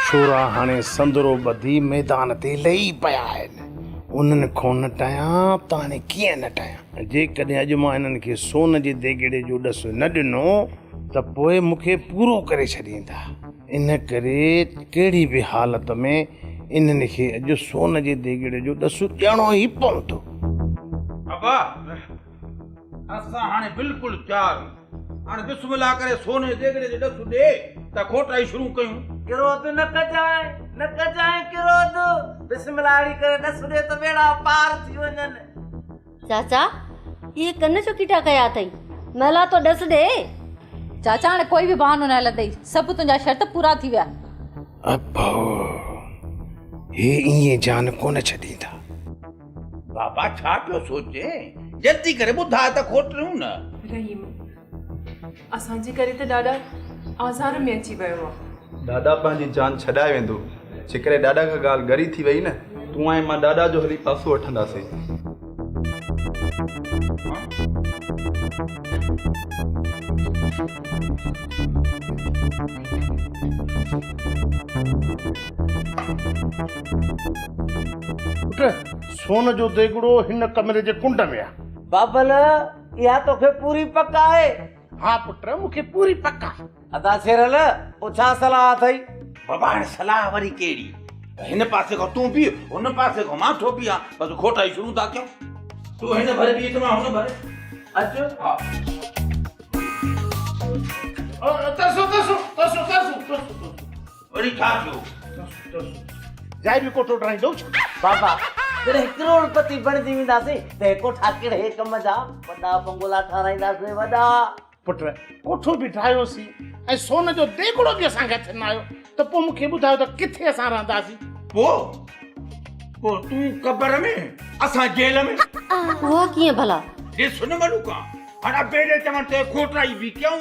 छोरा हाणे संदरो ॿधी मैदान ते लही पिया आहिनि। उन्हनि खो न टायां त हाणे कीअं न टायां। जेकॾहिं अॼु मां इन्हनि खे सोन जे देगिड़े जो ॾसु न ॾिनो त पोइ मूंखे पूरो करे छॾींदा। इन करे कहिड़ी बि हालत में इन्हनि खे अॼु सोन जे देगिड़े जो ॾसु ॾियणो ई पवंदो। अबा असां हाणे बिल्कुलु तयार। हाणे बिस्मिल्लाह करे सोने जे देगिड़े जो ॾसु ॾे त खोटाई शुरू कयूं। किरोद न कजाए किरोद। बिस्मिल्लाह करे ॾसु ॾे त बेड़ा पार थी वञनि। चाचा ये कन जो कीटा कया अथई, महिला तो ॾस ॾे। चाचा हाणे कोई बि बहानो न हलंदई, सभु तुंहिंजा शर्त पूरा थी विया। अब्बा हे ईअं जान कोन छॾींदा। बाबा छा पियो सोचे? जल्दी करे ॿुधाए त खोटूं न। रहीम असांजे करे त ॾाढा आज़ार में अची वियो आहे। ॾाॾा पंहिंजी जान छॾाए वेंदो। जेकॾहिं ॾाॾा खां ॻाल्हि ॻरी थी वई न, तूं ऐं मां ॾाॾा जो हली पासो वठंदासीं। सोन जो देगिड़ो हिन कमरे जे कुंड में आहे। बाबल इहा तोखे पूरी पक आहे? हा पुट मूंखे पूरी पक आहे। अदा शेरल पुछा सलाह अथई? बाबा हाणे सलाह वरी कहिड़ी? हिन पासे खां तूं बि, हुन पासे खां मां थो बीहां, बसि खोटाई शुरू था कयूं। तूं हिन भरे बि त मां हुन भरे। अचो हा वरी छा थियो? जाए बि कोठो ठाहींदो बाबा जॾहिं करोड़पति बणिजी वेंदासीं त कोठा कहिड़े कम जा? वॾा बंगला ठाराईंदासीं वॾा। पुट कोठो बि ठाहियोसीं ऐं सोन जो देगिड़ो बि असांखे हथ न आयो, त पोइ मूंखे ॿुधायो त किथे असां रहंदासीं? पोइ तूं कबर में, असां जेल में। उहा कीअं भला? ॾिस न मलूका, हाणे बेड़े चवण ते खोटाई बि कयूं,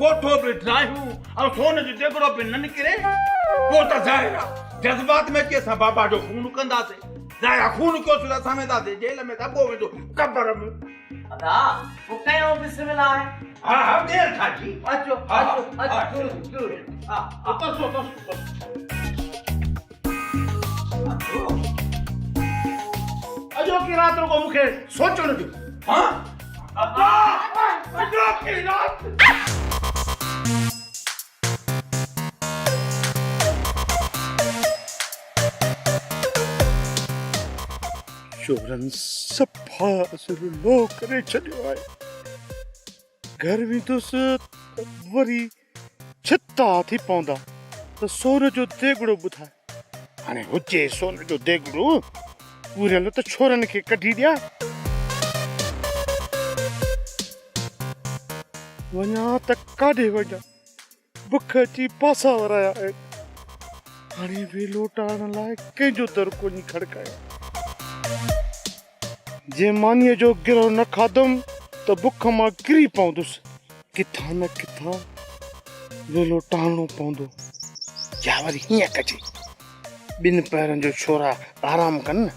कोठो बि ठाहियूं ऐं सोन जो देगिड़ो बि न निकिरे। पोइ त ज़ाहिर आहे जज़्बात में अची असां बाबा जो खून कंदासीं। ज़ाहिर खून कयोसीं त असां वेंदासीं जेल में, दॿो वेंदो कबर में। अदा पोइ कयूं बिस्मिल्लाह। हा हा देर छा जी? अचो अचो अचो। अॼो की रात को मूंखे सोचणु ॾियो। हाँ अॼो की रात। चोरनि सफ़ा ज़ुल्म करे छॾियो आहे। घर वेंदुसि त वरी छिता थी पवंदा त सोन जो देगिड़ो ॿुधाए। हाणे हुजे सोन जो देगिड़ो पूरियल त छोरनि खे कढी ॾिया। वञा त काॾे वञा, बुख अची पासा वराया आहिनि। हाणे वेलो टाइण लाइ कंहिंजो दर कोन्ह खड़कायो। जे मानीअ जो गिरो न खाधुमि त बुख मां किरी पवंदुसि। किथां न किथां वेलो टाणो पवंदो। या वरी हीअं कजे, ॿिनि पैरनि जो छोरा आराम कनि,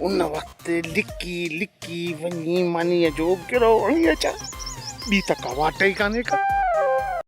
उन वक़्तु लिकी लिकी वञी मानीअ जो गिरो हणी अचां। ॿी त का वाट ई कान्हे का।